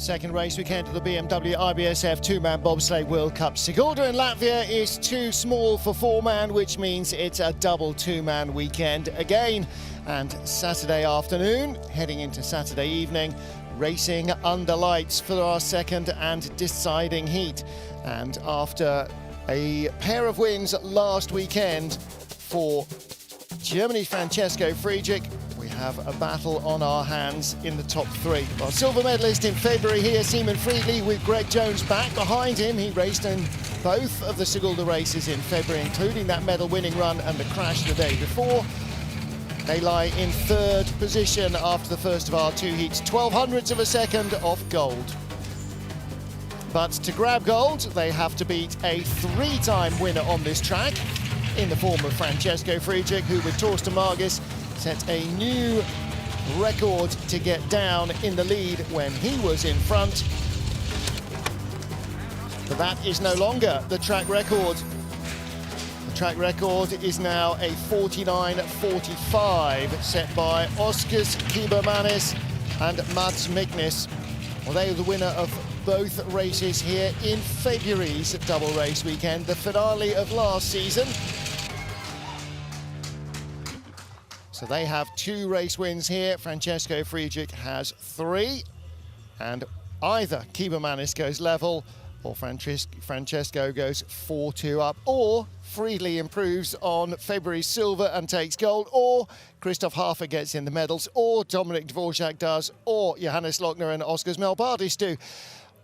Second race weekend of the BMW IBSF two-man bobsleigh World Cup. Sigulda in Latvia is too small for four-man, which means it's a double two-man weekend again. And Saturday afternoon, heading into Saturday evening, racing under lights for our second and deciding heat. And after a pair of wins last weekend for Germany's Francesco Friedrich, we have a battle on our hands in the top three. Well, silver medalist in February here, Seaman Friedli, with Greg Jones back behind him. He raced in both of the Sigulda races in February, including that medal-winning run and the crash the day before. They lie in third position after the first of our two heats, 0.12 of a second off gold. But to grab gold, they have to beat a three-time winner on this track in the form of Francesco Friedrich, who with Torsten Margis set a new record to get down in the lead when he was in front. But that is no longer the track record. The track record is now a 49.45 set by Oskars Kibermanis and Mats Miknes. Well, they were the winner of both races here in February's double race weekend, the finale of last season. So they have two race wins here. Francesco Friedrich has three, and either Kibermanis goes level or Francesco goes 4-2 up, or Friedli improves on February's silver and takes gold, or Christoph Hafer gets in the medals, or Dominik Dvorak does, or Johannes Lochner and Oskars Melbardis do.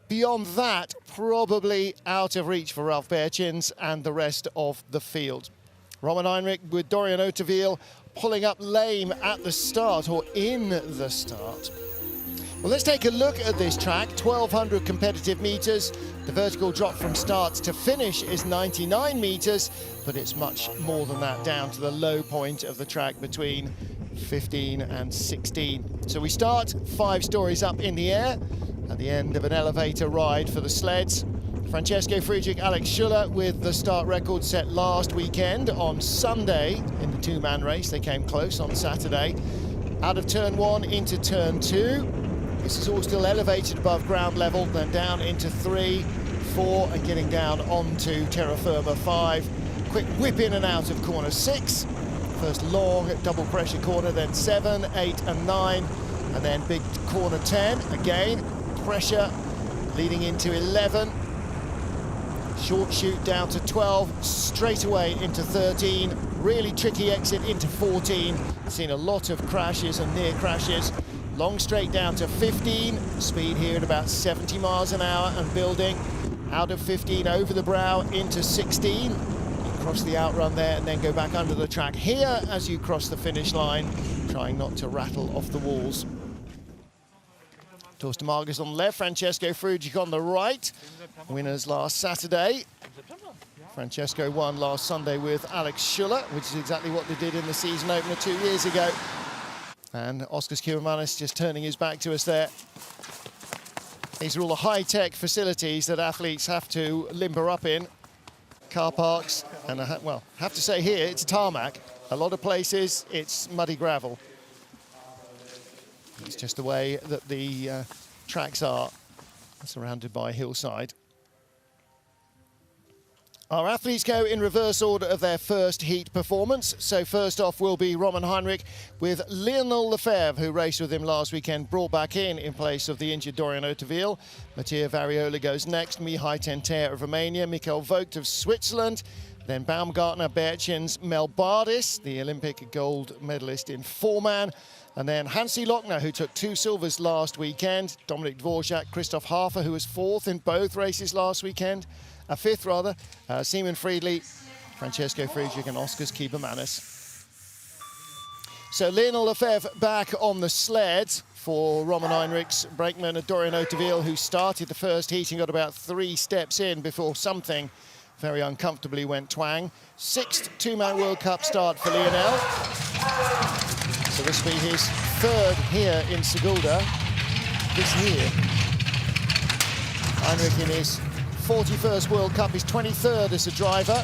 Beyond that, probably out of reach for Ralf Berchins and the rest of the field. Roman Heinrich with Dorian Otterwiel pulling up lame at the start, or in the start. Well, let's take a look at this track. 1,200 competitive meters. The vertical drop from start to finish is 99 meters, but it's much more than that, down to the low point of the track between 15 and 16. So we start 5 stories up in the air at the end of an elevator ride for the sleds. Francesco Friedrich, Alex Schuller with the start record set last weekend on Sunday in the two-man race. They came close on Saturday. Out of turn 1 into turn 2. This is all still elevated above ground level, then down into 3, 4, and getting down onto terra firma 5. Quick whip in and out of corner 6. First long double pressure corner, then 7, 8, and 9. And then big corner 10. Again, pressure leading into 11. Short shoot down to 12, straight away into 13. Really tricky exit into 14. Seen a lot of crashes and near crashes. Long straight down to 15. Speed here at about 70 miles an hour and building. Out of 15 over the brow into 16. You cross the outrun there and then go back under the track here as you cross the finish line, trying not to rattle off the walls. Torsten Margis on the left, Francesco Friedrich on the right. Winners last Saturday. Francesco won last Sunday with Alex Schuller, which is exactly what they did in the season opener 2 years ago. And Oskars Kibermanis just turning his back to us there. These are all the high-tech facilities that athletes have to limber up in. Car parks, and well, I have to say here, it's tarmac. A lot of places, it's muddy gravel. It's just the way that the tracks are, surrounded by hillside. Our athletes go in reverse order of their first heat performance. So first off will be Roman Heinrich with Lionel Lefebvre, who raced with him last weekend, brought back in place of the injured Dorian Otterwiel. Mattia Variola goes next, Mihai Tentea of Romania, Michael Vogt of Switzerland, then Baumgartner, Berchins, Melbardis, the Olympic gold medalist in four-man, and then Hansi Lochner, who took 2 silvers last weekend, Dominik Dvorak, Christoph Hafer, who was 4th in both races last weekend, 5th rather, Seaman Friedli, Francesco Friedrich and Oskars Kibermanis. So Lionel Lefebvre back on the sled for Roman Heinrich's brakeman, Dorian Otterwiel, who started the first heat and got about 3 steps in before something very uncomfortably went twang. 6th two-man World Cup start for Lionel. So this will be his 3rd here in Sigulda this year. Heinrich in his 41st World Cup, his 23rd as a driver.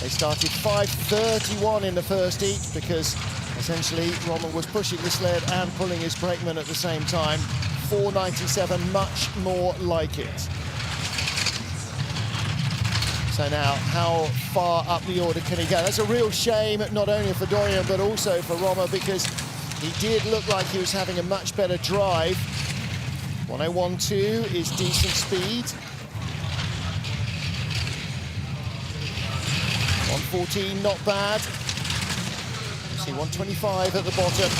They started 5:31 in the first heat because essentially Roman was pushing the sled and pulling his brakeman at the same time. 4:97, much more like it. So now, how far up the order can he go? That's a real shame, not only for Dorian, but also for Roma, because he did look like he was having a much better drive. 1:01.2 is decent speed. 1:14, not bad. See 1:25 at the bottom.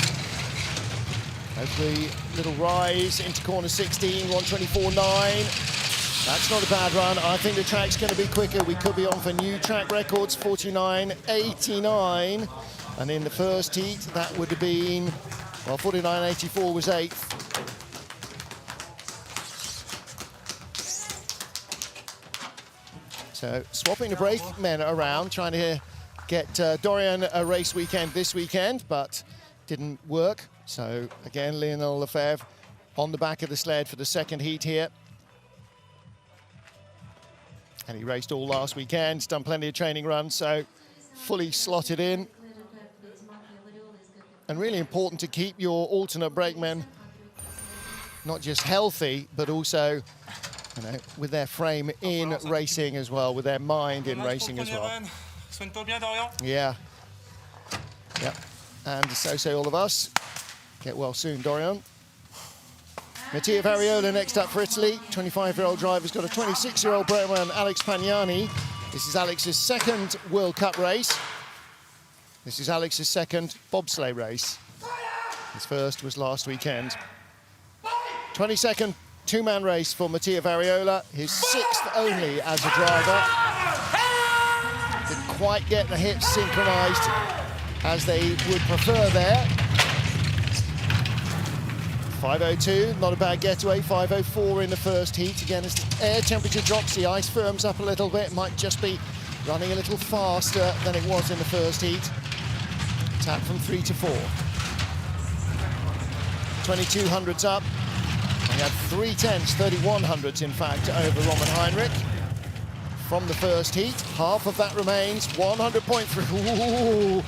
As the little rise into corner 16, 1:24.9. That's not a bad run. I think the track's going to be quicker. We could be on for new track records, 49.89. And in the first heat, that would have been, well, 49.84 was 8th. So swapping the brakemen around, trying to get Dorian a race weekend this weekend, but didn't work. So again, Lionel Lefebvre on the back of the sled for the second heat here. And he raced all last weekend, done plenty of training runs, so fully slotted in. And really important to keep your alternate brakemen not just healthy, but also, you know, with their frame in racing as well, with their mind in racing as well. Yeah. Yep. And so say all of us. Get well soon, Dorian. Mattia Variola next up for Italy. 25-year-old driver's got a 26-year-old brakeman, Alex Pagnani. This is Alex's second World Cup race. This is Alex's second bobsleigh race. His first was last weekend. 22nd two-man race for Mattia Variola, his 6th only as a driver. Didn't quite get the hips synchronized as they would prefer there. 5:02, not a bad getaway. 5:04 in the first heat. Again, as the air temperature drops, the ice firms up a little bit. Might just be running a little faster than it was in the first heat. Tap from 3 to 4. 22 hundredths up. He had 3/10, 31 hundredths in fact, over Roman Heinrich from the first heat. Half of that remains, 100.3. Ooh,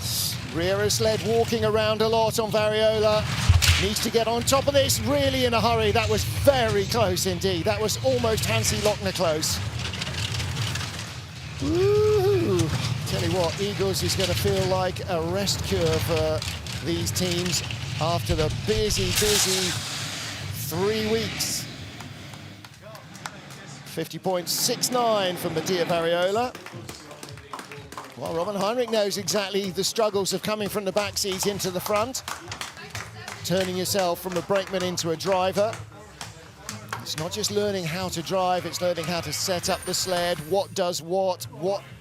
rear sled walking around a lot on Variola. Needs to get on top of this, really in a hurry. That was very close indeed. That was almost Hansi Lochner close. Ooh, tell you what, Eagles is going to feel like a rest cure for these teams after the busy 3 weeks. 50.69 from Mattia Variola. Well, Roman Heinrich knows exactly the struggles of coming from the back seat into the front. Turning yourself from a brakeman into a driver. It's not just learning how to drive, it's learning how to set up the sled, what does what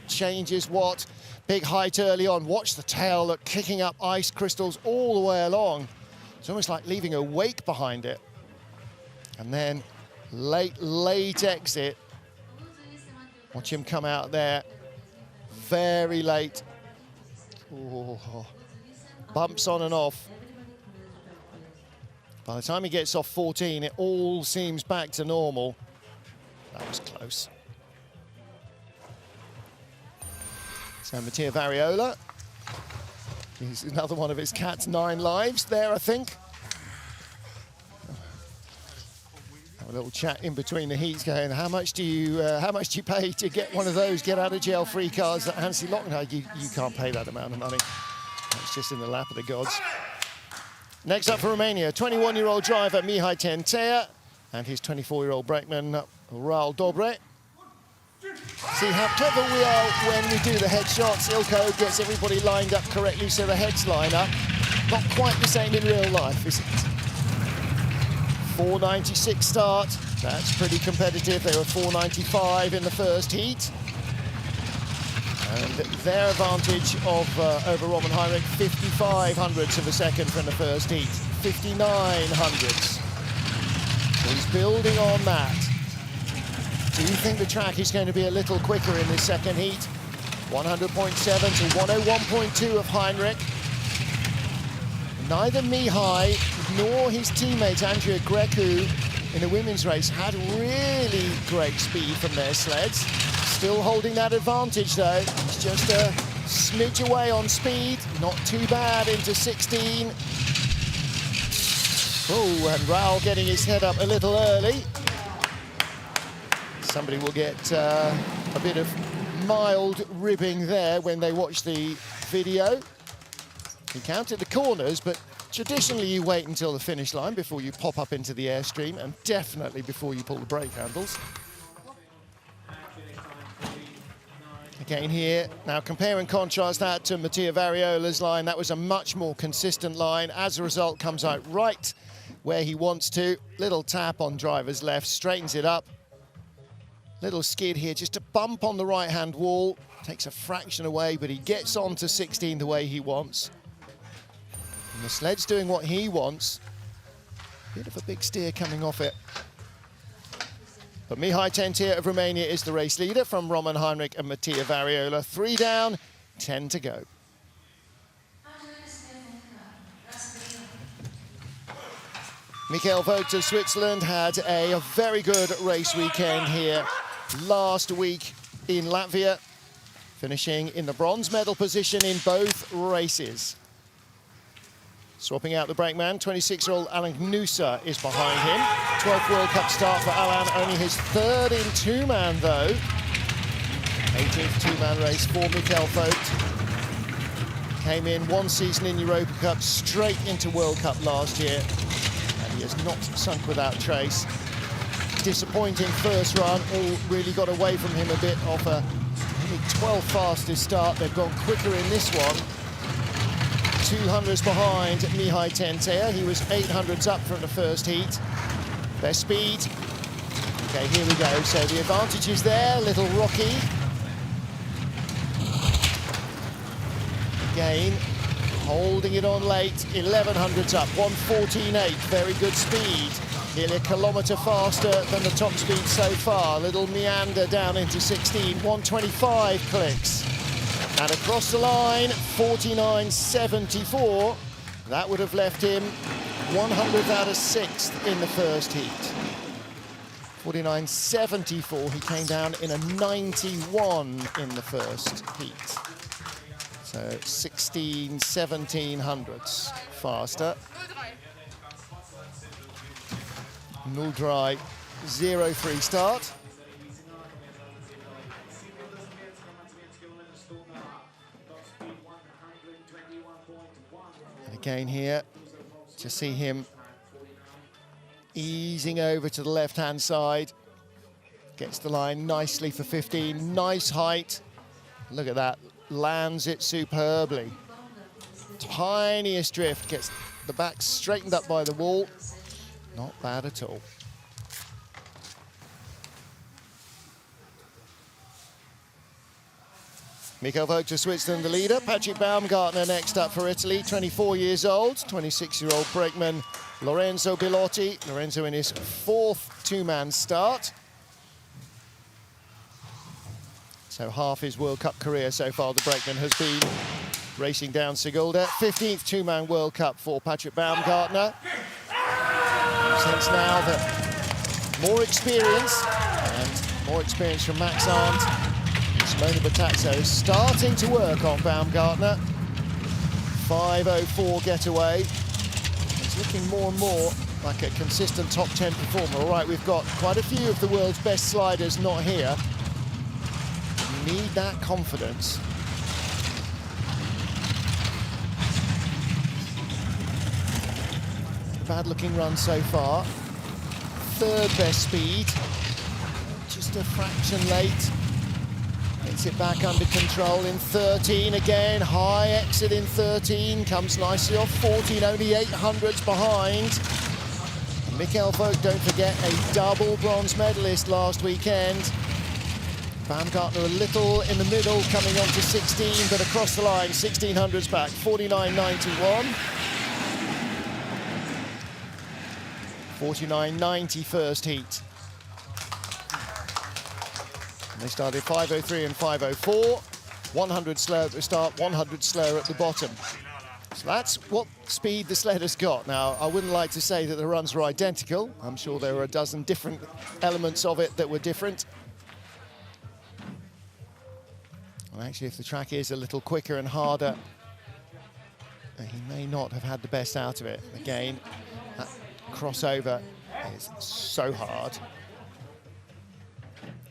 changes what. Big height early on, watch the tail, look, kicking up ice crystals all the way along. It's almost like leaving a wake behind it. And then late exit. Watch him come out there, very late. Ooh. Bumps on and off. By the time he gets off 14, it all seems back to normal. That was close. So Mattia Variola, he's another one of his cat's 9 lives there, I think. Have a little chat in between the heats going, how much do you pay to get one of those get out of jail free cards that Hansi Lochner? You can't pay that amount of money. It's just in the lap of the gods. Next up for Romania, 21-year-old driver Mihai Tentea and his 24-year-old brakeman Raul Dobre. See how clever we are when we do the headshots. Ilko gets everybody lined up correctly so the heads line up. Not quite the same in real life, is it? 4:96 start. That's pretty competitive. They were 4:95 in the first heat. And their advantage of over Roman Heinrich, 55 hundredths of a second from the first heat, 59 hundredths. So he's building on that. Do you think the track is going to be a little quicker in this second heat? 100.7 to 101.2 of Heinrich. Neither Mihai nor his teammate Andrea Grecu in the women's race had really great speed from their sleds. Still holding that advantage though. It's just a smidge away on speed. Not too bad into 16. Oh, and Raul getting his head up a little early. Somebody will get a bit of mild ribbing there when they watch the video. He counted the corners, but traditionally you wait until the finish line before you pop up into the airstream, and definitely before you pull the brake handles. Again here, now compare and contrast that to Mattia Variola's line. That was a much more consistent line. As a result, comes out right where he wants to. Little tap on driver's left, straightens it up. Little skid here, just a bump on the right-hand wall. Takes a fraction away, but he gets on to 16 the way he wants. And the sled's doing what he wants. Bit of a big steer coming off it. But Mihai Tentia of Romania is the race leader from Roman Heinrich and Mattia Variola. 3 down, 10 to go. Michael Vogt of Switzerland had a very good race weekend here last week in Latvia, finishing in the bronze medal position in both races. Swapping out the brakeman, 26-year-old Alan Gnusa is behind him. 12th World Cup start for Alan, only his 3rd in two-man though. 18th two-man race for Michael Vogt. Came in 1 season in Europa Cup, straight into World Cup last year. And he has not sunk without trace. Disappointing first run, all really got away from him a bit off a 12th fastest start. They've gone quicker in this one. 200s behind Mihai Tentia. He was 800s up from the first heat. Their speed. Okay, here we go. So the advantage is there, little rocky. Again, holding it on late, 1100s up, 1:14.8, very good speed. Nearly a kilometre faster than the top speed so far. Little meander down into 16, 1:25 clicks. And across the line, 49.74. That would have left him 100th out of 6th in the first heat. 49.74, he came down in a 91 in the first heat. So 16, 17 hundredths faster. 0-3 0-3 start. And again here, to see him easing over to the left-hand side. Gets the line nicely for 15, nice height. Look at that, lands it superbly. Tiniest drift, gets the back straightened up by the wall. Not bad at all. Michael Vogt of Switzerland, the leader. Patrick Baumgartner next up for Italy, 24 years old. 26-year-old brakeman Lorenzo Belotti. Lorenzo in his 4th two-man start. So half his World Cup career so far, the brakeman has been racing down Sigulda. 15th two-man World Cup for Patrick Baumgartner. Sense now that more experience from Max Arndt. Simona Battazzo is starting to work on Baumgartner. 5:04 getaway. It's looking more and more like a consistent top 10 performer. All right, we've got quite a few of the world's best sliders not here. You need that confidence. Bad looking run so far. 3rd best speed. Just a fraction late. Gets it back under control in 13 again. High exit in 13. Comes nicely off 14, only 800s behind. And Michael Vogt, don't forget, a double bronze medalist last weekend. Baumgartner a little in the middle, coming on to 16, but across the line, 1600s back, 49.91. 49.90 first heat. And they started 5:03 and 5:04. 100 slow at the start, 100 slower at the bottom. So that's what speed the sled has got. Now, I wouldn't like to say that the runs were identical. I'm sure there were a dozen different elements of it that were different. Well, actually, if the track is a little quicker and harder, he may not have had the best out of it. Again, that crossover is so hard.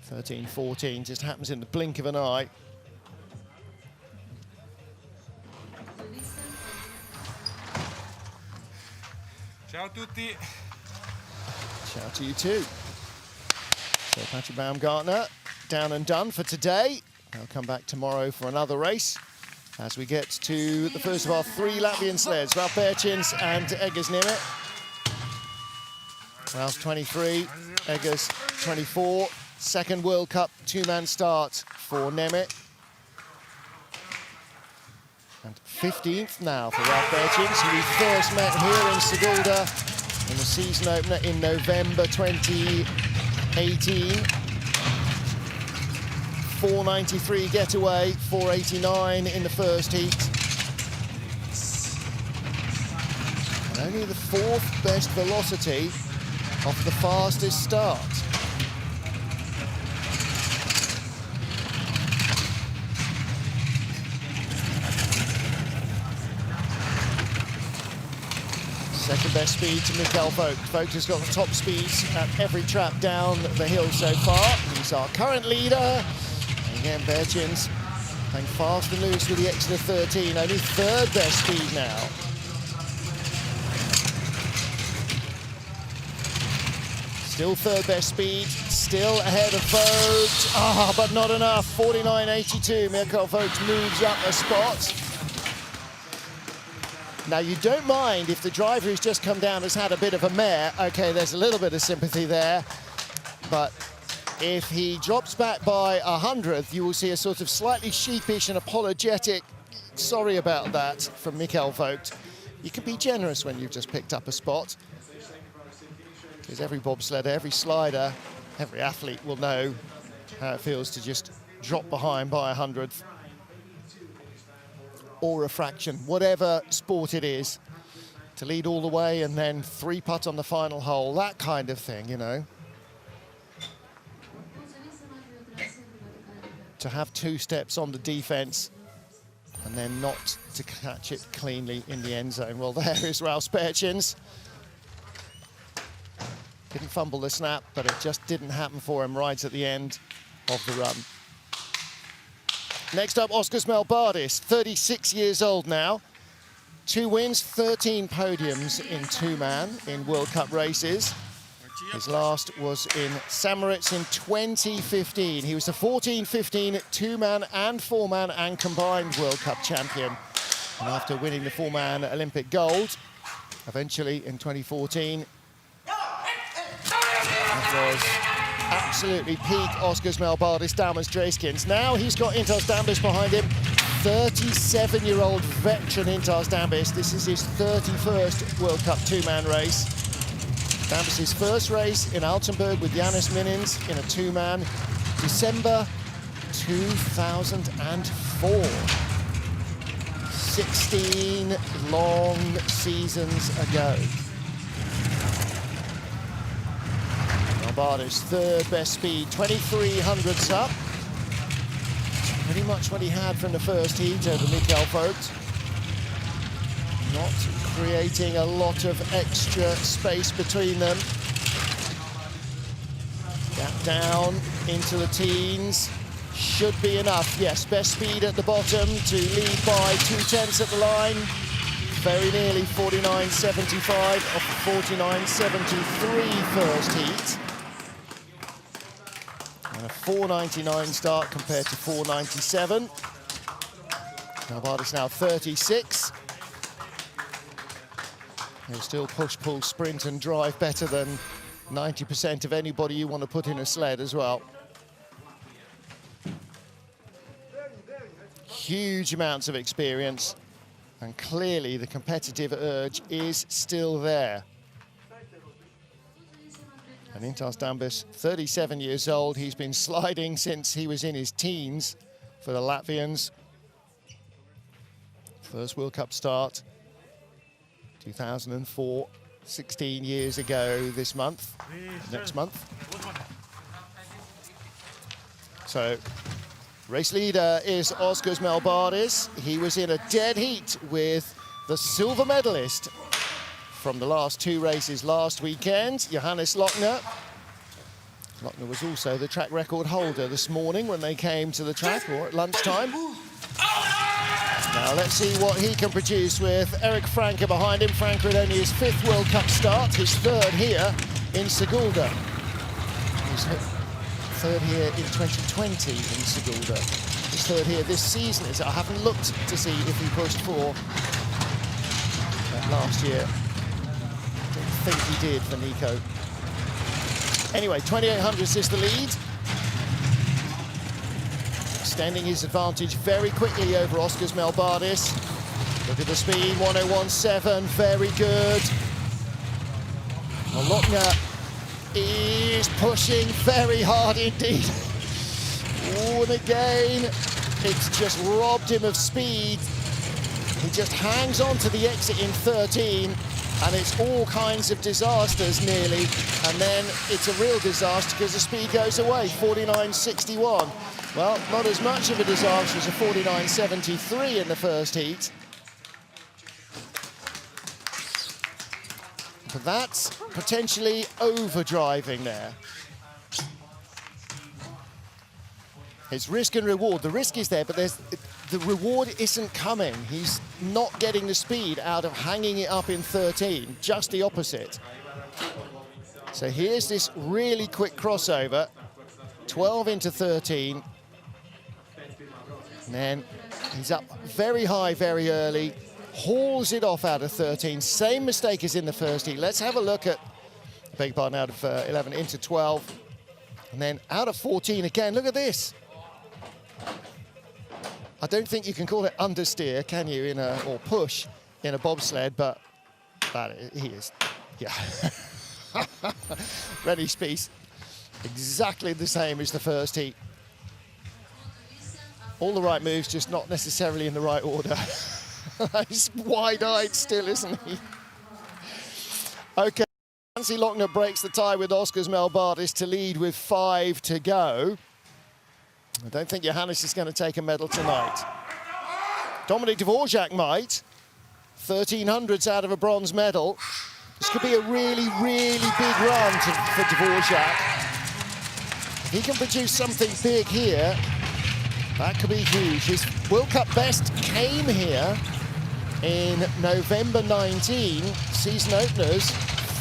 13-14 just happens in the blink of an eye. Ciao tutti. Ciao to you too. So Patrick Baumgartner down and done for today. They'll come back tomorrow for another race as we get to the first of our 3 Latvian sleds, Ralf Bērčins and Eggers Niemet. Ralph's 23, Eggers 24. Second World Cup 2-man start for Niemet. And 15th now for Ralf Bērčins, who we first met here in Sigulda in the season opener in November 2018. 493 getaway, 489 in the first heat. And only the 4th best velocity off the fastest start. Second best speed to Mikkel Vogt. Vogt has got the top speeds at every trap down the hill so far. He's our current leader. And again, Bērčins playing fast and loose with the extra 13. Only 3rd best speed now. Still 3rd best speed, still ahead of Vogt. But not enough. 49.82. Mikkel Vogt moves up a spot. Now, you don't mind if the driver who's just come down has had a bit of a mare. Okay, there's a little bit of sympathy there. But if he drops back by 100th, you will see a sort of slightly sheepish and apologetic, sorry about that, from Mikkel Vogt. You can be generous when you've just picked up a spot. Because every bobsledder, every slider, every athlete will know how it feels to just drop behind by 100th. Or a fraction, whatever sport it is, to lead all the way and then 3-putt on the final hole, that kind of thing, you know. To have 2 steps on the defense and then not to catch it cleanly in the end zone. Well, there is Ralf Bērčins. Didn't fumble the snap, but it just didn't happen for him right at the end of the run. Next up, Oskars Melbardis, 36 years old now. 2 wins, 13 podiums in 2-man in World Cup races. His last was in Samaritz in 2015. He was the 14-15 2-man and 4-man and combined World Cup champion. And after winning the 4-man Olympic gold, eventually in 2014, that was absolutely peak Oskars Melbardis Dammers-Dreskins. Now he's got Intas Dambis behind him. 37-year-old veteran Intas Dambis. This is his 31st World Cup 2-man race. Dambis' first race in Altenburg with Jānis Minins in a 2-man, December 2004. 16 long seasons ago. Melbardis, 3rd best speed, 2300ths up. Pretty much what he had from the first heat over Mikkel Vogt. Not creating a lot of extra space between them. Gap down into the teens. Should be enough. Yes, best speed at the bottom to lead by 2/10 at the line. Very nearly 49.75 off the 49.73 first heat. And a 4.99 start compared to 4.97. Melbardis now 36. He'll still push, pull, sprint and drive better than 90% of anybody you want to put in a sled as well. Huge amounts of experience, and clearly the competitive urge is still there. And Intas Dambis, 37 years old, he's been sliding since he was in his teens for the Latvians. First World Cup start, 2004, 16 years ago this month, next month. So, race leader is Oskars Melbardis. He was in a dead heat with the silver medalist from the last 2 races last weekend, Johannes Lochner. Lochner was also the track record holder this morning when they came to the track, or at lunchtime. Now let's see what he can produce with Eric Franke behind him. Franke had only his 5th World Cup start, his 3rd here in Sigulda. His 3rd here in 2020 in Sigulda. His 3rd here this season. I haven't looked to see if he pushed for last year. I don't think he did for Nico. Anyway, 2800s is the lead. Extending his advantage very quickly over Oscar's Melbardis. Look at the speed, 1017, very good. Well, Lochner is pushing very hard indeed. Oh, and again, it's just robbed him of speed. He just hangs on to the exit in 13, and it's all kinds of disasters nearly. And then it's a real disaster because the speed goes away, 49.61. Well, not as much of a disaster as a 49.73 in the first heat. But that's potentially overdriving there. It's risk and reward. The risk is there, but the reward isn't coming. He's not getting the speed out of hanging it up in 13, just the opposite. So here's this really quick crossover, 12 into 13. And then he's up very high very early, hauls it off out of 13. Same mistake as in the first heat. Let's have a look at, beg pardon, out of 11 into 12. And then out of 14 again, look at this. I don't think you can call it understeer, can you, or push in a bobsled, but he is, yeah. Ready piece, exactly the same as the first heat. All the right moves, just not necessarily in the right order. He's wide-eyed still, isn't he? Okay, Nancy Lochner breaks the tie with Oscar's Melbardis to lead with 5 to go. I don't think Johannes is going to take a medal tonight. Dominic Dvorak might. 1300s out of a bronze medal. This could be a really, really big run for Dvorak. If he can produce something big here, that could be huge. His World Cup best came here in November 19, season openers,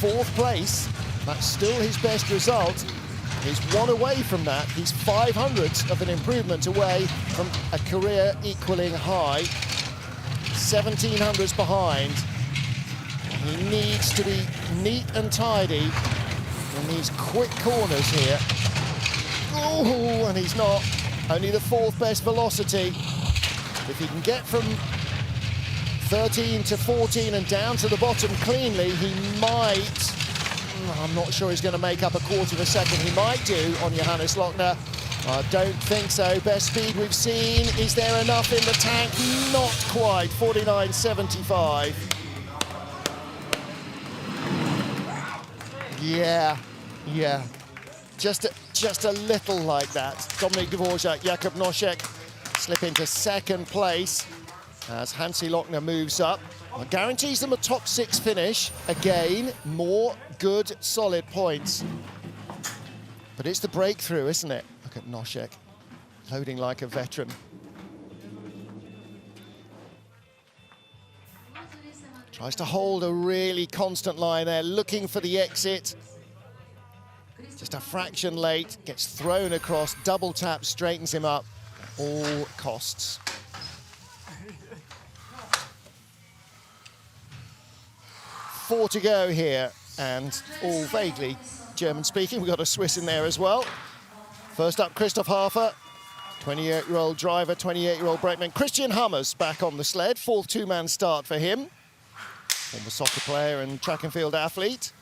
4th place. That's still his best result. He's 1 away from that. He's 500ths of an improvement away from a career equaling high. 1700s behind. He needs to be neat and tidy in these quick corners here. Oh, and he's not. Only the 4th best velocity. If he can get from 13 to 14 and down to the bottom cleanly, he might. I'm not sure he's going to make up a 1/4 of a second. He might do on Johannes Lochner. I don't think so. Best speed we've seen. Is there enough in the tank? Not quite. 49.75. Yeah. Just a little like that. Dominic Dvorak, Jakub Nošek slip into 2nd place as Hansi Lochner moves up. Well, guarantees them a top 6 finish. Again, more good, solid points. But it's the breakthrough, isn't it? Look at Nošek, loading like a veteran. Tries to hold a really constant line there, looking for the exit. Just a fraction late, gets thrown across, double tap, straightens him up at all costs. Four to go here, and all vaguely German-speaking. We've got a Swiss in there as well. First up, Christoph Hafer, 28-year-old driver, 28-year-old brakeman. Christian Hummers back on the sled, 4th 2-man start for him. Former soccer player and track and field athlete.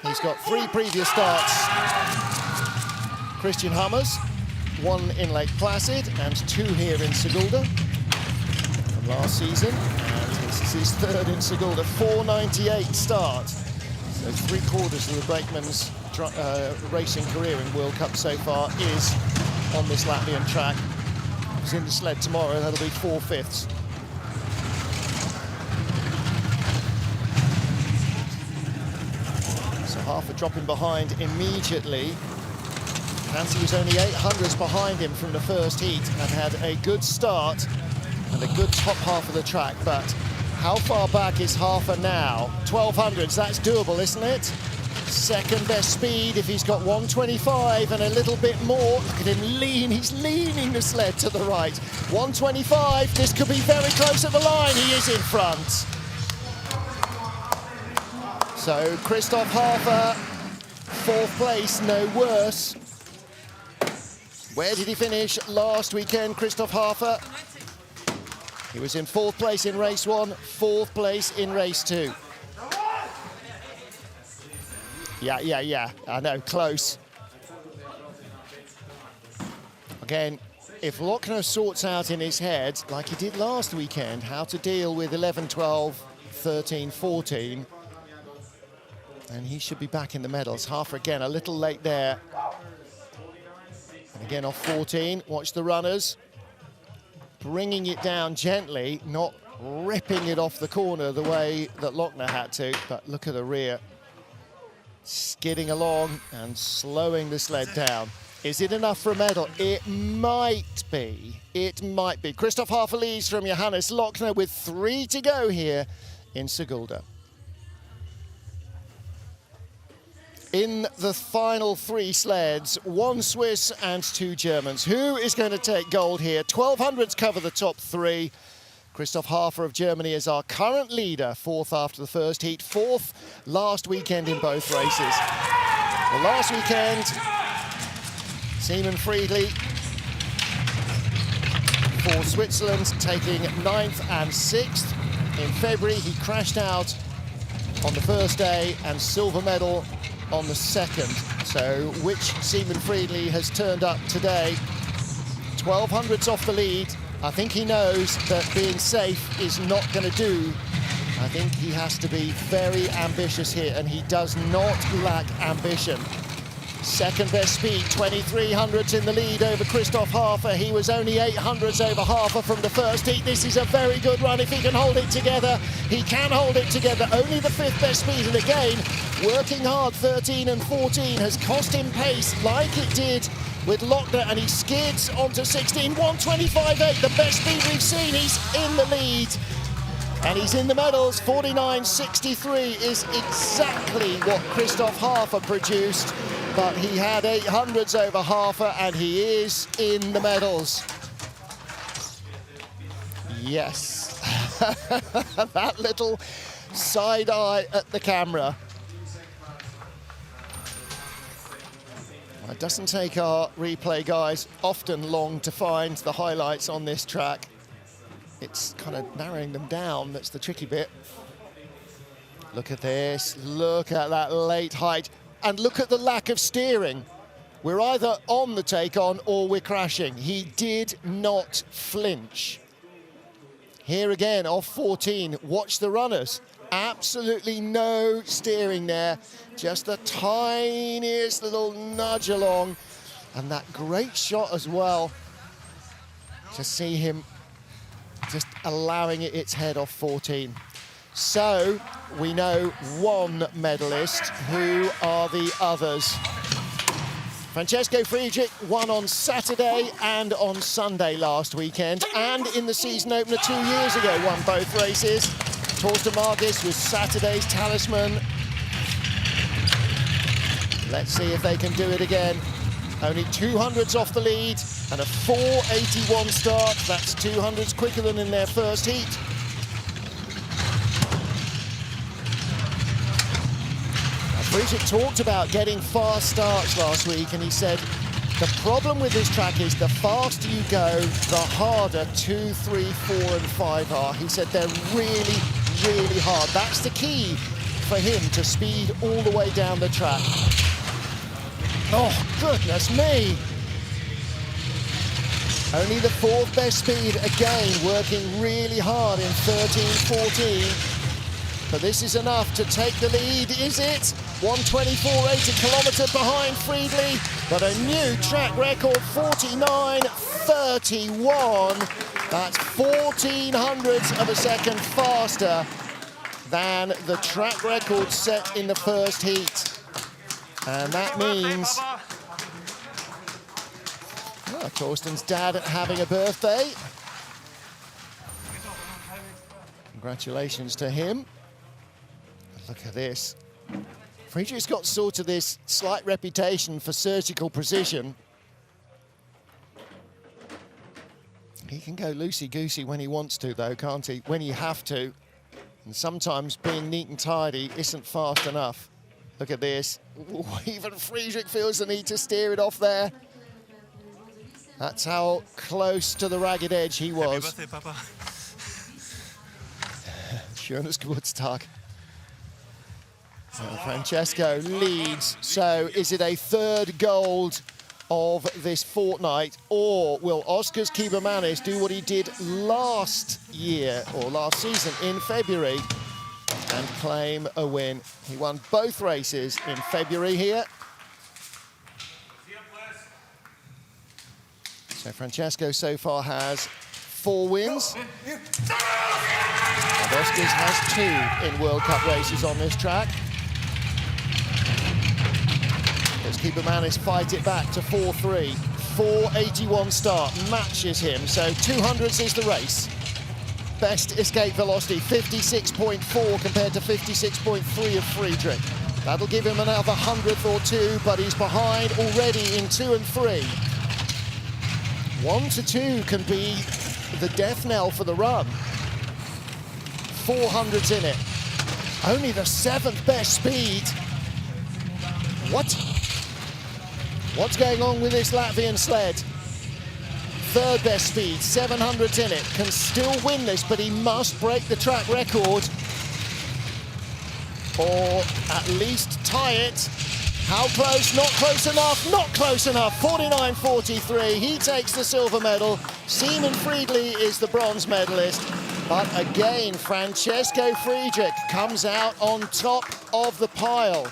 He's got 3 previous starts. Christian Hummers, 1 in Lake Placid and 2 here in Sigulda from last season. And this is his 3rd in Sigulda, 4.98 start. So 3/4 of the brakeman's racing career in World Cup so far is on this Latvian track. He's in the sled tomorrow, that'll be 4/5. Harfer dropping behind immediately. Nancy was only 800s behind him from the first heat and had a good start and a good top half of the track, but how far back is Harfer now? 1200s, that's doable, isn't it? Second best speed if he's got 125 and a little bit more. Look at him lean, he's leaning the sled to the right. 125, this could be very close at the line, he is in front. So Christoph Harfer, fourth place, no worse. Where did he finish last weekend, Christoph Harfer? He was in fourth place in race 1, fourth place in race 2. Yeah, I know, close. Again, if Lochner sorts out in his head, like he did last weekend, how to deal with 11, 12, 13, 14, and he should be back in the medals. Harfer again, a little late there. And again off 14, watch the runners. Bringing it down gently, not ripping it off the corner the way that Lochner had to, but look at the rear. Skidding along and slowing the sled down. Is it enough for a medal? It might be. It might be. Christoph Harfer leads from Johannes Lochner with 3 to go here in Sigulda. In the final 3 sleds, 1 Swiss and 2 Germans. Who is going to take gold here? 1200s cover the top 3. Christoph Harfer of Germany is our current leader, 4th after the first heat, 4th last weekend in both races. Well, last weekend, Simon Friedli for Switzerland, taking 9th and 6th. In February, he crashed out on the first day and silver medal on the second. So which Simon Friedli has turned up today? 1200s off the lead. I think he knows that being safe is not going to do. I think he has to be very ambitious here, and he does not lack ambition. Second best speed, 2300s in the lead over Christoph Harfer. He was only 800s over Harfer from the first heat. This is a very good run if he can hold it together. He can hold it together. Only the 5th best speed, and again, working hard, 13 and 14 has cost him pace like it did with Lochner, and he skids onto 16, 125.8, the best speed we've seen. He's in the lead, and he's in the medals. 49.63 is exactly what Christoph Harfer produced, but he had 800s over Harfer, and he is in the medals. Yes, that little side eye at the camera. It doesn't take our replay guys often long to find the highlights on this track. It's kind of narrowing them down, that's the tricky bit. Look at this, look at that late height, and look at the lack of steering. We're either on the take-on or we're crashing. He did not flinch. Here again, off 14, watch the runners. Absolutely no steering there, just the tiniest little nudge along, and that great shot as well. Just see him just allowing it its head off 14. So we know 1 medalist. Who are the others? Francesco Friedrich won on Saturday and on Sunday last weekend, and in the season opener 2 years ago won both races. Torsten Margis was Saturday's talisman. Let's see if they can do it again. Only 200s off the lead and a 4.81 start. That's 200s quicker than in their first heat. Friedrich talked about getting fast starts last week, and he said the problem with this track is the faster you go, the harder 2, 3, 4 and 5 are. He said they're really, really hard. That's the key for him to speed all the way down the track. Oh, goodness me. Only the 4th best speed, again, working really hard in 13, 14. But this is enough to take the lead, is it? 124.8 a kilometre behind Friedli, but a new track record, 49.31. That's 0.14 of a second faster than the track record set in the first heat. And that means Torsten's dad having a birthday. Congratulations to him. Look at this. Friedrich's got sort of this slight reputation for surgical precision. He can go loosey-goosey when he wants to, though, can't he? When you have to. And sometimes being neat and tidy isn't fast enough. Look at this. Ooh, even Friedrich feels the need to steer it off there. That's how close to the ragged edge he was. Happy birthday, Papa. Schönes Geburtstag. So Francesco leads. So is it a third gold of this fortnight, or will Oskars Kiebermanis do what he did last year or last season in February and claim a win? He won both races in February here. So Francesco so far has 4 wins. And Oskars has 2 in World Cup races on this track. Does Kiebermanis fight it back to 4-3? 481 start matches him, so 200s is the race. Best escape velocity, 56.4 compared to 56.3 of Friedrich. That'll give him another 100th or 2, but he's behind already in 2 and 3. 1 to 2 can be the death knell for the run. 400s in it. Only the 7th best speed. What? What's going on with this Latvian sled? 3rd best speed, 700s in it. Can still win this, but he must break the track record. Or at least tie it. How close? Not close enough. Not close enough. 49.43. He takes the silver medal. Simon Friedli is the bronze medalist. But again, Francesco Friedrich comes out on top of the pile.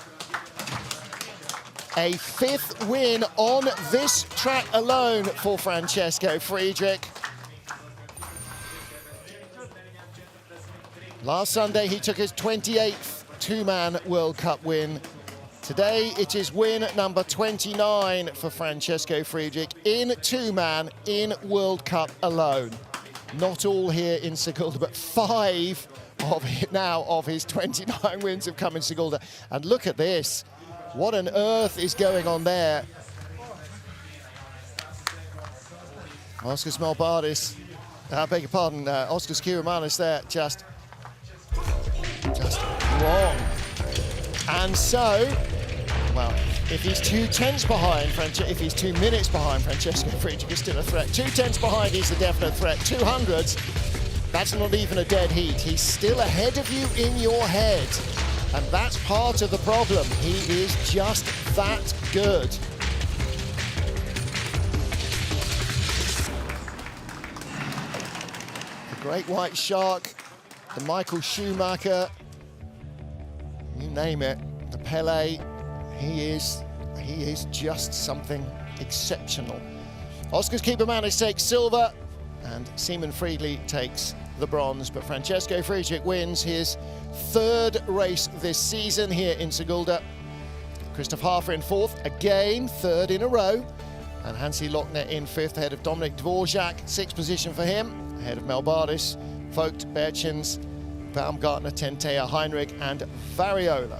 A 5th win on this track alone for Francesco Friedrich. Last Sunday, he took his 28th two-man World Cup win. Today, it is win number 29 for Francesco Friedrich in two-man in World Cup alone. Not all here in Sigulda, but 5 of it now of his 29 wins have come in Sigulda. And look at this. What on earth is going on there? Oskars Melbardis, I beg your pardon, Oskars Kiebermanis there, just wrong. And so, well, if he's 2 tenths behind, if he's 2 minutes behind, Francesco Friedrich is still a threat. 2 tenths behind, he's a definite threat. 200s, that's not even a dead heat. He's still ahead of you in your head. And that's part of the problem. He is just that good. The Great White Shark, the Michael Schumacher, you name it, the Pele, he is just something exceptional. Oskars Kiebermanis takes silver, and Simon Friedli takes the bronze, but Francesco Friedrich wins his 3rd race this season here in Sigulda. Christoph Hafer in 4th, again 3rd in a row, and Hansi Lochner in 5th ahead of Dominik Dvorak, 6th position for him, ahead of Melbardis, Vogt, Berchens, Baumgartner, Tentea, Heinrich and Variola.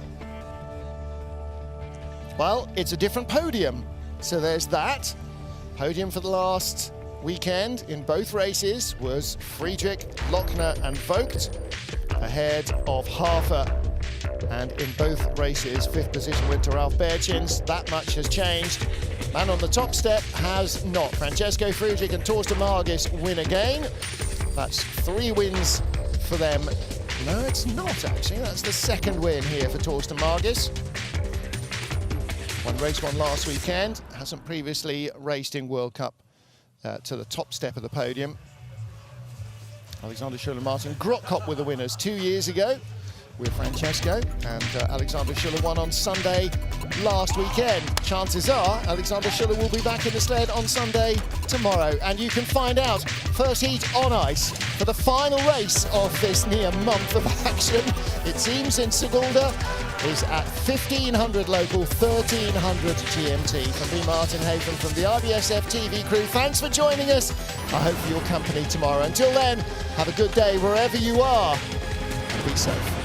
Well, it's a different podium, so there's that. Podium for the last weekend in both races was Friedrich, Lochner and Vogt, ahead of Hafer, and in both races 5th position went to Ralf Berchens. That much has changed. Man on the top step has not. Francesco Friedrich and Torsten Margis win again. That's 3 wins for them. No, it's not actually. That's the 2nd win here for Torsten Margis. Won race 1 last weekend, hasn't previously raced in World Cup to the top step of the podium. Alexander Schuller, Martin Grotkopp were the winners 2 years ago with Francesco, and Alexander Schuller won on Sunday last weekend. Chances are Alexander Schuller will be back in the sled on Sunday tomorrow, and you can find out first heat on ice for the final race of this near month of action. It seems in Sigulda. is at 1500 local, 1300 GMT. From me, Martin Haytham, from the IBSF TV crew, thanks for joining us. I hope for your company tomorrow. Until then, have a good day wherever you are, and be safe.